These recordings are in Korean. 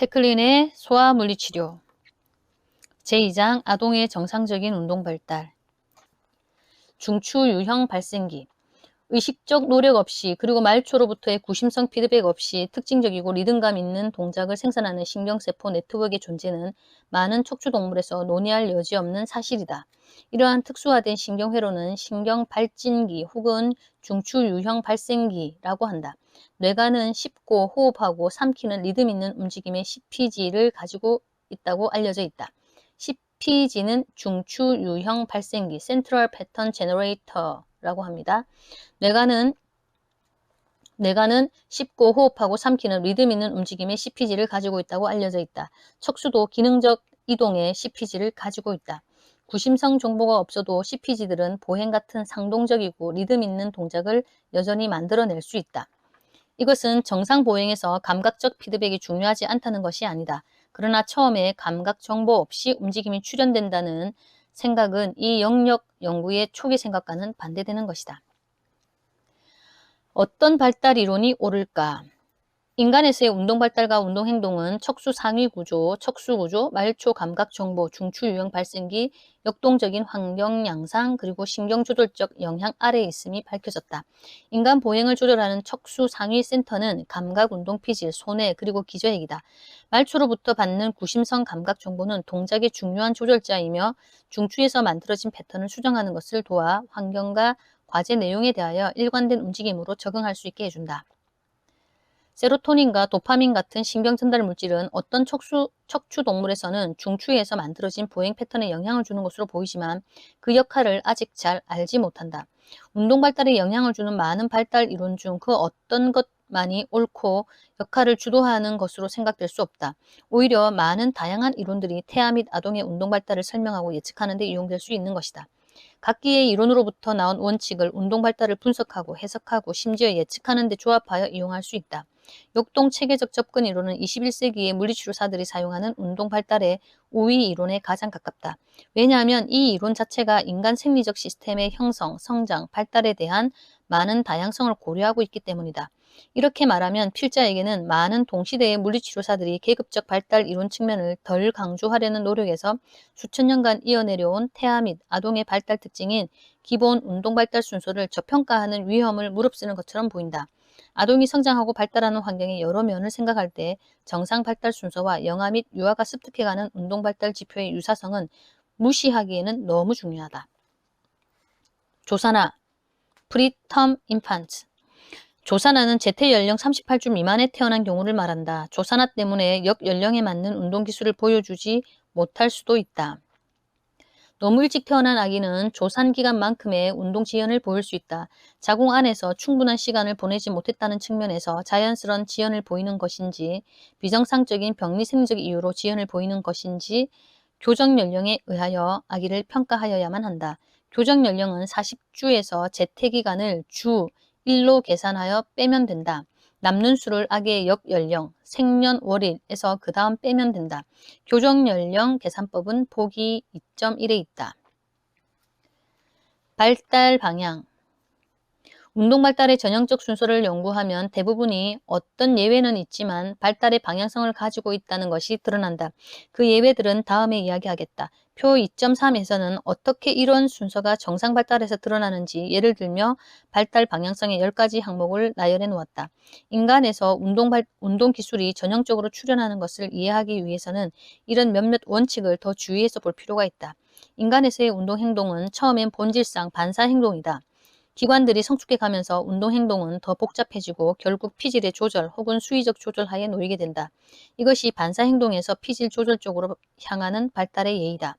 테클린의 소아물리치료 제2장 아동의 정상적인 운동 발달 중추 유형 발생기 의식적 노력 없이 그리고 말초로부터의 구심성 피드백 없이 특징적이고 리듬감 있는 동작을 생산하는 신경세포 네트워크의 존재는 많은 척추동물에서 논의할 여지 없는 사실이다. 이러한 특수화된 신경회로는 신경발진기 혹은 중추 유형 발생기라고 한다. 뇌가는 씹고 호흡하고 삼키는 리듬 있는 움직임의 CPG를 가지고 있다고 알려져 있다. CPG는 중추 유형 발생기 (Central Pattern Generator)라고 합니다. 뇌가는 씹고 호흡하고 삼키는 리듬 있는 움직임의 CPG를 가지고 있다고 알려져 있다. 척수도 기능적 이동의 CPG를 가지고 있다. 구심성 정보가 없어도 CPG들은 보행 같은 상동적이고 리듬 있는 동작을 여전히 만들어낼 수 있다. 이것은 정상 보행에서 감각적 피드백이 중요하지 않다는 것이 아니다. 그러나 처음에 감각 정보 없이 움직임이 출현된다는 생각은 이 영역 연구의 초기 생각과는 반대되는 것이다. 어떤 발달 이론이 옳을까? 인간에서의 운동 발달과 운동 행동은 척수 상위 구조, 척수 구조, 말초 감각 정보, 중추 유형 발생기, 역동적인 환경 양상, 그리고 신경 조절적 영향 아래에 있음이 밝혀졌다. 인간 보행을 조절하는 척수 상위 센터는 감각 운동 피질, 손해, 그리고 기저핵이다. 말초로부터 받는 구심성 감각 정보는 동작의 중요한 조절자이며 중추에서 만들어진 패턴을 수정하는 것을 도와 환경과 과제 내용에 대하여 일관된 움직임으로 적응할 수 있게 해준다. 세로토닌과 도파민 같은 신경 전달 물질은 어떤 척추 동물에서는 중추에서 만들어진 보행 패턴에 영향을 주는 것으로 보이지만 그 역할을 아직 잘 알지 못한다. 운동 발달에 영향을 주는 많은 발달 이론 중 그 어떤 것만이 옳고 역할을 주도하는 것으로 생각될 수 없다. 오히려 많은 다양한 이론들이 태아 및 아동의 운동 발달을 설명하고 예측하는 데 이용될 수 있는 것이다. 각기의 이론으로부터 나온 원칙을 운동 발달을 분석하고 해석하고 심지어 예측하는 데 조합하여 이용할 수 있다. 역동 체계적 접근 이론은 21세기의 물리치료사들이 사용하는 운동 발달의 우위 이론에 가장 가깝다. 왜냐하면 이 이론 자체가 인간 생리적 시스템의 형성, 성장, 발달에 대한 많은 다양성을 고려하고 있기 때문이다. 이렇게 말하면 필자에게는 많은 동시대의 물리치료사들이 계급적 발달 이론 측면을 덜 강조하려는 노력에서 수천 년간 이어내려온 태아 및 아동의 발달 특징인 기본 운동 발달 순서를 저평가하는 위험을 무릅쓰는 것처럼 보인다. 아동이 성장하고 발달하는 환경의 여러 면을 생각할 때 정상 발달 순서와 영아 및 유아가 습득해가는 운동 발달 지표의 유사성은 무시하기에는 너무 중요하다. 조산아, 프리텀 인판트. 조산아는 재태 연령 38주 미만에 태어난 경우를 말한다. 조산아 때문에 역연령에 맞는 운동 기술을 보여주지 못할 수도 있다. 너무 일찍 태어난 아기는 조산 기간만큼의 운동 지연을 보일 수 있다. 자궁 안에서 충분한 시간을 보내지 못했다는 측면에서 자연스러운 지연을 보이는 것인지, 비정상적인 병리 생리적 이유로 지연을 보이는 것인지 교정 연령에 의하여 아기를 평가하여야만 한다. 교정 연령은 40주에서 재태 기간을 주 1로 계산하여 빼면 된다. 남는 수를 아기의 역연령, 생년월일에서 그 다음 빼면 된다. 교정연령 계산법은 보기 2.1에 있다. 발달 방향. 운동 발달의 전형적 순서를 연구하면 대부분이 어떤 예외는 있지만 발달의 방향성을 가지고 있다는 것이 드러난다. 그 예외들은 다음에 이야기하겠다. 표 2.3에서는 어떻게 이런 순서가 정상 발달에서 드러나는지 예를 들며 발달 방향성의 10가지 항목을 나열해 놓았다. 인간에서 운동 기술이 전형적으로 출현하는 것을 이해하기 위해서는 이런 몇몇 원칙을 더 주의해서 볼 필요가 있다. 인간에서의 운동 행동은 처음엔 본질상 반사 행동이다. 기관들이 성숙해 가면서 운동 행동은 더 복잡해지고 결국 피질의 조절 혹은 수위적 조절 하에 놓이게 된다. 이것이 반사 행동에서 피질 조절 쪽으로 향하는 발달의 예이다.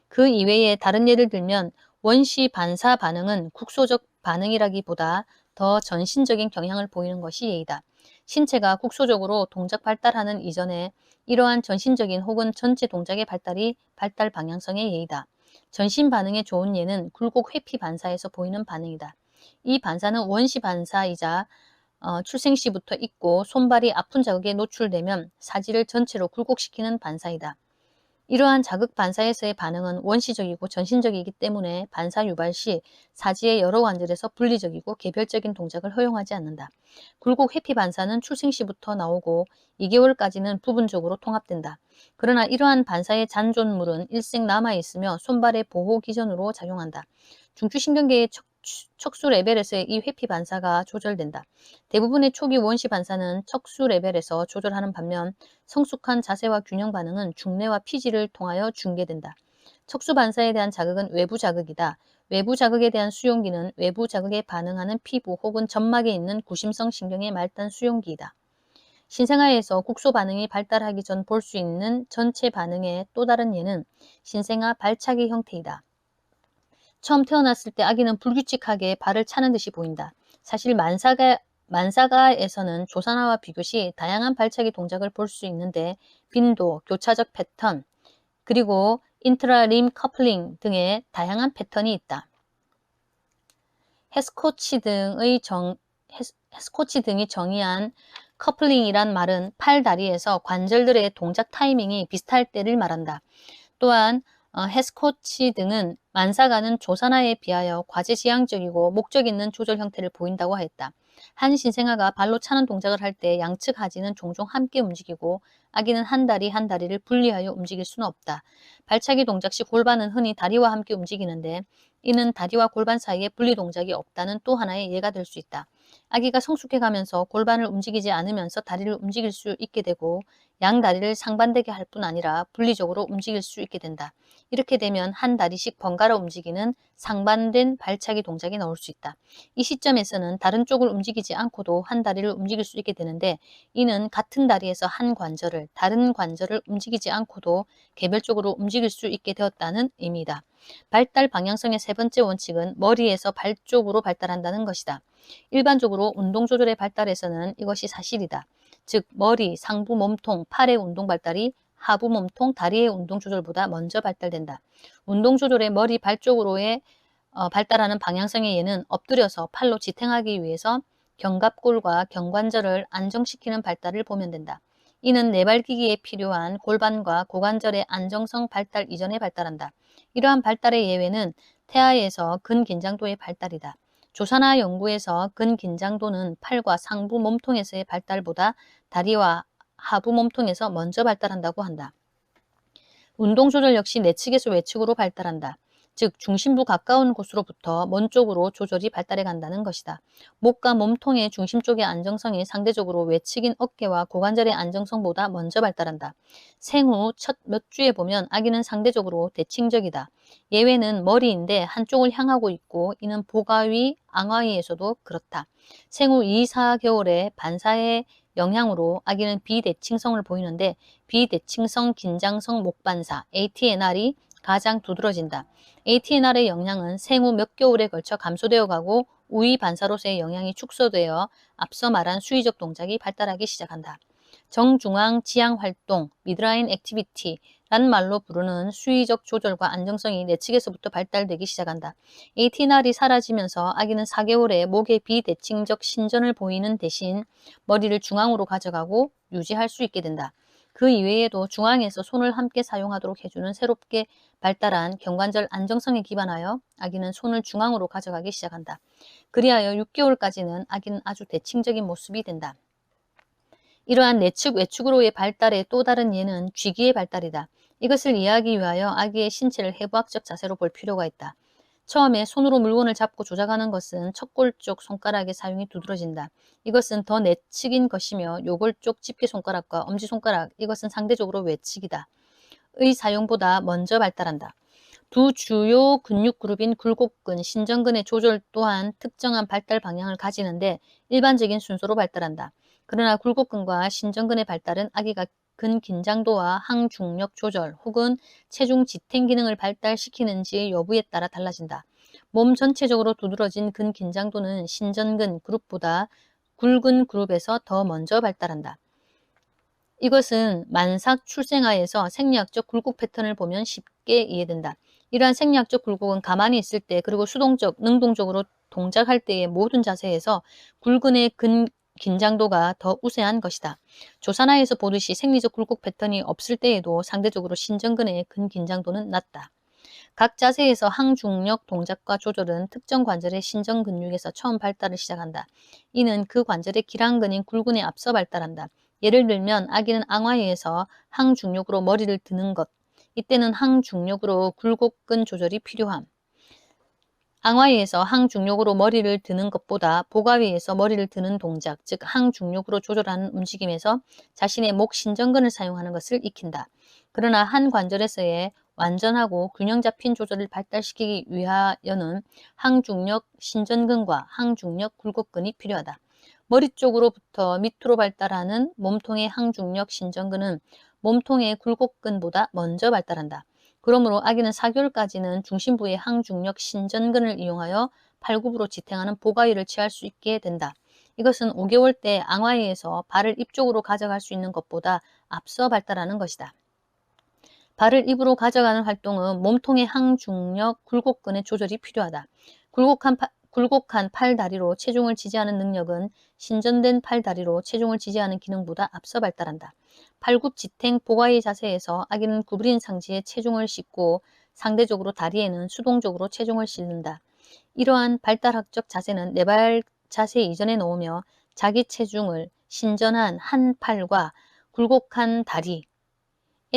그 이외에 다른 예를 들면 원시 반사 반응은 국소적 반응이라기보다 더 전신적인 경향을 보이는 것이 예이다. 신체가 국소적으로 동작 발달하는 이전에 이러한 전신적인 혹은 전체 동작의 발달이 발달 방향성의 예이다. 전신 반응의 좋은 예는 굴곡 회피 반사에서 보이는 반응이다. 이 반사는 원시 반사이자 출생 시부터 있고 손발이 아픈 자극에 노출되면 사지를 전체로 굴곡시키는 반사이다. 이러한 자극 반사에서의 반응은 원시적이고 전신적이기 때문에 반사 유발 시 사지의 여러 관절에서 분리적이고 개별적인 동작을 허용하지 않는다. 굴곡 회피 반사는 출생 시부터 나오고 2개월까지는 부분적으로 통합된다. 그러나 이러한 반사의 잔존물은 일생 남아있으며 손발의 보호 기전으로 작용한다. 중추신경계의 척수 레벨에서의 이 회피 반사가 조절된다. 대부분의 초기 원시 반사는 척수 레벨에서 조절하는 반면 성숙한 자세와 균형 반응은 중뇌와 피지를 통하여 중계된다. 척수 반사에 대한 자극은 외부 자극이다. 외부 자극에 대한 수용기는 외부 자극에 반응하는 피부 혹은 점막에 있는 구심성 신경의 말단 수용기이다. 신생아에서 국소 반응이 발달하기 전 볼 수 있는 전체 반응의 또 다른 예는 신생아 발차기 형태이다. 처음 태어났을 때 아기는 불규칙하게 발을 차는 듯이 보인다. 사실 만사가에서는 조산아와 비교시 다양한 발차기 동작을 볼 수 있는데 빈도, 교차적 패턴, 그리고 인트라림 커플링 등의 다양한 패턴이 있다. 헤스코치 등이 정의한 커플링이란 말은 팔, 다리에서 관절들의 동작 타이밍이 비슷할 때를 말한다. 또한 헤스코치 등은 만사가는 조산아에 비하여 과제지향적이고 목적 있는 조절 형태를 보인다고 하였다. 한 신생아가 발로 차는 동작을 할 때 양측 하지는 종종 함께 움직이고 아기는 한 다리 한 다리를 분리하여 움직일 수는 없다. 발차기 동작 시 골반은 흔히 다리와 함께 움직이는데 이는 다리와 골반 사이에 분리 동작이 없다는 또 하나의 예가 될 수 있다. 아기가 성숙해가면서 골반을 움직이지 않으면서 다리를 움직일 수 있게 되고 양 다리를 상반되게 할 뿐 아니라 분리적으로 움직일 수 있게 된다. 이렇게 되면 한 다리씩 번갈아 움직이는 상반된 발차기 동작이 나올 수 있다. 이 시점에서는 다른 쪽을 움직이지 않고도 한 다리를 움직일 수 있게 되는데 이는 같은 다리에서 한 관절을 다른 관절을 움직이지 않고도 개별적으로 움직일 수 있게 되었다는 의미다. 발달 방향성의 세 번째 원칙은 머리에서 발 쪽으로 발달한다는 것이다. 일반적으로 운동 조절의 발달에서는 이것이 사실이다. 즉 머리, 상부 몸통, 팔의 운동 발달이 하부 몸통, 다리의 운동 조절보다 먼저 발달된다. 운동 조절의 머리, 발 쪽으로의 발달하는 방향성의 예는 엎드려서 팔로 지탱하기 위해서 견갑골과 견관절을 안정시키는 발달을 보면 된다. 이는 내발기기에 필요한 골반과 고관절의 안정성 발달 이전에 발달한다. 이러한 발달의 예외는 태아에서 근긴장도의 발달이다. 조산아 연구에서 근긴장도는 팔과 상부 몸통에서의 발달보다 다리와 하부 몸통에서 먼저 발달한다고 한다. 운동 조절 역시 내측에서 외측으로 발달한다. 즉 중심부 가까운 곳으로부터 먼 쪽으로 조절이 발달해 간다는 것이다. 목과 몸통의 중심 쪽의 안정성이 상대적으로 외측인 어깨와 고관절의 안정성보다 먼저 발달한다. 생후 첫 몇 주에 보면 아기는 상대적으로 대칭적이다. 예외는 머리인데 한쪽을 향하고 있고 이는 보가위, 앙와위에서도 그렇다. 생후 2, 4개월의 반사의 영향으로 아기는 비대칭성을 보이는데 비대칭성 긴장성 목반사 ATNR이 가장 두드러진다. ATNR의 영향은 생후 몇 개월에 걸쳐 감소되어 가고 우위 반사로서의 영향이 축소되어 앞서 말한 수위적 동작이 발달하기 시작한다. 정중앙 지향 활동, 미드라인 액티비티란 말로 부르는 수위적 조절과 안정성이 내측에서부터 발달되기 시작한다. ATNR이 사라지면서 아기는 4개월에 목의 비대칭적 신전을 보이는 대신 머리를 중앙으로 가져가고 유지할 수 있게 된다. 그 이외에도 중앙에서 손을 함께 사용하도록 해주는 새롭게 발달한 견관절 안정성에 기반하여 아기는 손을 중앙으로 가져가기 시작한다. 그리하여 6개월까지는 아기는 아주 대칭적인 모습이 된다. 이러한 내측, 외측으로의 발달의 또 다른 예는 쥐기의 발달이다. 이것을 이해하기 위하여 아기의 신체를 해부학적 자세로 볼 필요가 있다. 처음에 손으로 물건을 잡고 조작하는 것은 척골 쪽 손가락의 사용이 두드러진다. 이것은 더 내측인 것이며 요골 쪽 집게손가락과 엄지손가락, 이것은 상대적으로 외측이다. 의 사용보다 먼저 발달한다. 두 주요 근육 그룹인 굴곡근, 신전근의 조절 또한 특정한 발달 방향을 가지는데 일반적인 순서로 발달한다. 그러나 굴곡근과 신전근의 발달은 아기가 근긴장도와 항중력 조절 혹은 체중 지탱 기능을 발달시키는지 여부에 따라 달라진다. 몸 전체적으로 두드러진 근긴장도는 신전근 그룹보다 굴근 그룹에서 더 먼저 발달한다. 이것은 만삭 출생아에서 생리학적 굴곡 패턴을 보면 쉽게 이해된다. 이러한 생리학적 굴곡은 가만히 있을 때 그리고 수동적, 능동적으로 동작할 때의 모든 자세에서 굴근의 긴장도가 더 우세한 것이다. 조사나에서 보듯이 생리적 굴곡 패턴이 없을 때에도 상대적으로 신전근의 근긴장도는 낮다. 각 자세에서 항중력 동작과 조절은 특정 관절의 신전 근육에서 처음 발달을 시작한다. 이는 그 관절의 기랑근인 굴근에 앞서 발달한다. 예를 들면 아기는 앙화의에서 항중력으로 머리를 드는 것. 이때는 항중력으로 굴곡근 조절이 필요함. 앙화위에서 항중력으로 머리를 드는 것보다 복화위에서 머리를 드는 동작, 즉 항중력으로 조절하는 움직임에서 자신의 목 신전근을 사용하는 것을 익힌다. 그러나 한 관절에서의 완전하고 균형 잡힌 조절을 발달시키기 위하여는 항중력 신전근과 항중력 굴곡근이 필요하다. 머리 쪽으로부터 밑으로 발달하는 몸통의 항중력 신전근은 몸통의 굴곡근보다 먼저 발달한다. 그러므로 아기는 4개월까지는 중심부의 항중력 신전근을 이용하여 팔굽으로 지탱하는 복아위를 취할 수 있게 된다. 이것은 5개월 때 앙화위에서 발을 입 쪽으로 가져갈 수 있는 것보다 앞서 발달하는 것이다. 발을 입으로 가져가는 활동은 몸통의 항중력 굴곡근의 조절이 필요하다. 굴곡한 팔다리로 체중을 지지하는 능력은 신전된 팔다리로 체중을 지지하는 기능보다 앞서 발달한다. 팔굽지탱 복아위 자세에서 아기는 구부린 상지에 체중을 싣고 상대적으로 다리에는 수동적으로 체중을 싣는다. 이러한 발달학적 자세는 네발 자세 이전에 놓으며 자기 체중을 신전한 한 팔과 굴곡한 다리에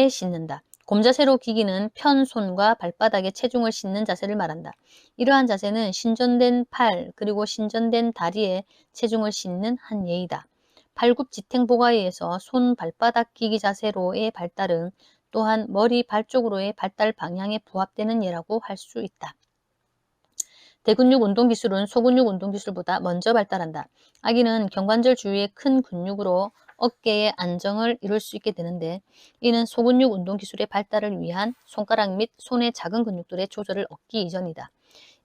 싣는다. 곰자세로 기기는 편 손과 발바닥에 체중을 싣는 자세를 말한다. 이러한 자세는 신전된 팔 그리고 신전된 다리에 체중을 싣는 한 예이다. 팔굽지탱복아위에서 손 발바닥 기기 자세로의 발달은 또한 머리 발 쪽으로의 발달 방향에 부합되는 예라고 할 수 있다. 대근육 운동 기술은 소근육 운동 기술보다 먼저 발달한다. 아기는 경관절 주위의 큰 근육으로 어깨의 안정을 이룰 수 있게 되는데 이는 소근육 운동 기술의 발달을 위한 손가락 및 손의 작은 근육들의 조절을 얻기 이전이다.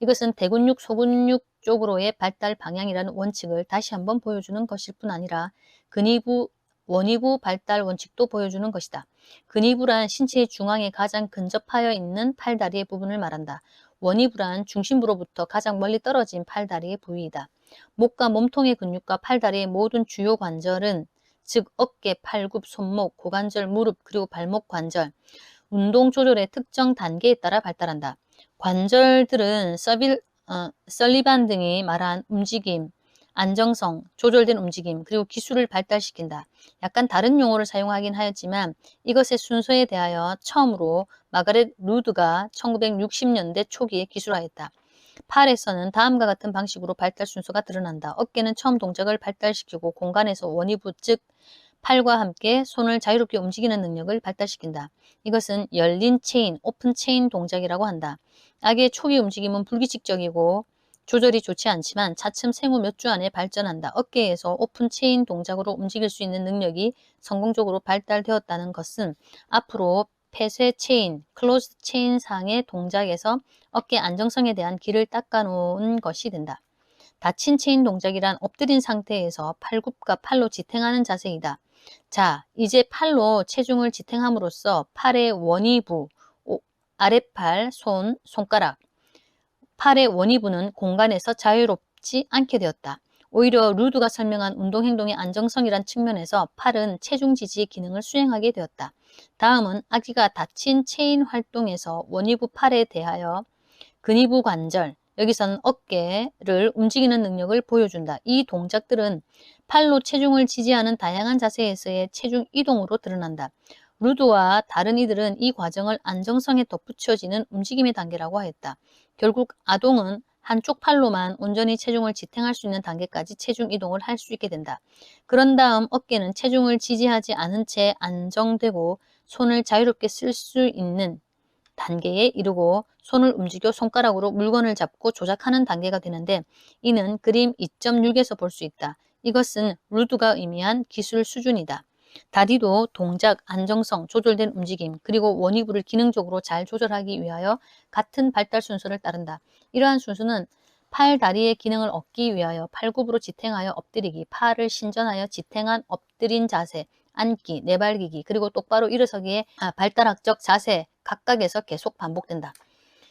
이것은 대근육, 소근육 쪽으로의 발달 방향이라는 원칙을 다시 한번 보여주는 것일 뿐 아니라 원위부 발달 원칙도 보여주는 것이다. 근위부란 신체의 중앙에 가장 근접하여 있는 팔다리의 부분을 말한다. 원위부란 중심부로부터 가장 멀리 떨어진 팔다리의 부위이다. 목과 몸통의 근육과 팔다리의 모든 주요 관절은 즉 어깨, 팔굽, 손목, 고관절, 무릎, 그리고 발목 관절, 운동 조절의 특정 단계에 따라 발달한다. 관절들은 설리반 등이 말한 움직임, 안정성, 조절된 움직임, 그리고 기술을 발달시킨다. 약간 다른 용어를 사용하긴 하였지만 이것의 순서에 대하여 처음으로 마가렛 루드가 1960년대 초기에 기술하였다. 팔에서는 다음과 같은 방식으로 발달 순서가 드러난다. 어깨는 처음 동작을 발달시키고 공간에서 원위부 즉 팔과 함께 손을 자유롭게 움직이는 능력을 발달시킨다. 이것은 열린 체인, 오픈 체인 동작이라고 한다. 아기의 초기 움직임은 불규칙적이고 조절이 좋지 않지만 차츰 생후 몇 주 안에 발전한다. 어깨에서 오픈 체인 동작으로 움직일 수 있는 능력이 성공적으로 발달되었다는 것은 앞으로 폐쇄 체인, 클로즈 체인 상의 동작에서 어깨 안정성에 대한 길을 닦아놓은 것이 된다. 닫힌 체인 동작이란 엎드린 상태에서 팔굽과 팔로 지탱하는 자세이다. 자, 이제 팔로 체중을 지탱함으로써 팔의 원위부, 아랫팔, 손가락, 팔의 원위부는 공간에서 자유롭지 않게 되었다. 오히려 루드가 설명한 운동행동의 안정성이란 측면에서 팔은 체중 지지의 기능을 수행하게 되었다. 다음은 아기가 닫힌 체인 활동에서 원위부 팔에 대하여 근위부 관절, 여기서는 어깨를 움직이는 능력을 보여준다. 이 동작들은 팔로 체중을 지지하는 다양한 자세에서의 체중 이동으로 드러난다. 루드와 다른 이들은 이 과정을 안정성에 덧붙여지는 움직임의 단계라고 하였다. 결국 아동은 한쪽 팔로만 온전히 체중을 지탱할 수 있는 단계까지 체중 이동을 할 수 있게 된다. 그런 다음 어깨는 체중을 지지하지 않은 채 안정되고 손을 자유롭게 쓸 수 있는 단계에 이르고 손을 움직여 손가락으로 물건을 잡고 조작하는 단계가 되는데 이는 그림 2.6에서 볼 수 있다. 이것은 루드가 의미한 기술 수준이다. 다리도 동작, 안정성, 조절된 움직임, 그리고 원위부를 기능적으로 잘 조절하기 위하여 같은 발달 순서를 따른다. 이러한 순서는 팔, 다리의 기능을 얻기 위하여 팔굽으로 지탱하여 엎드리기, 팔을 신전하여 지탱한 엎드린 자세, 앉기, 내발기기, 그리고 똑바로 일어서기의 발달학적 자세 각각에서 계속 반복된다.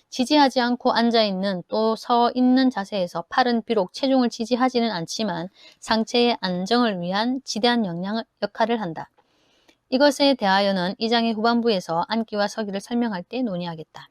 지지하지 않고 앉아있는 또 서 있는 자세에서 팔은 비록 체중을 지지하지는 않지만 상체의 안정을 위한 지대한 역할을 한다. 이것에 대하여는 이 장의 후반부에서 앉기와 서기를 설명할 때 논의하겠다.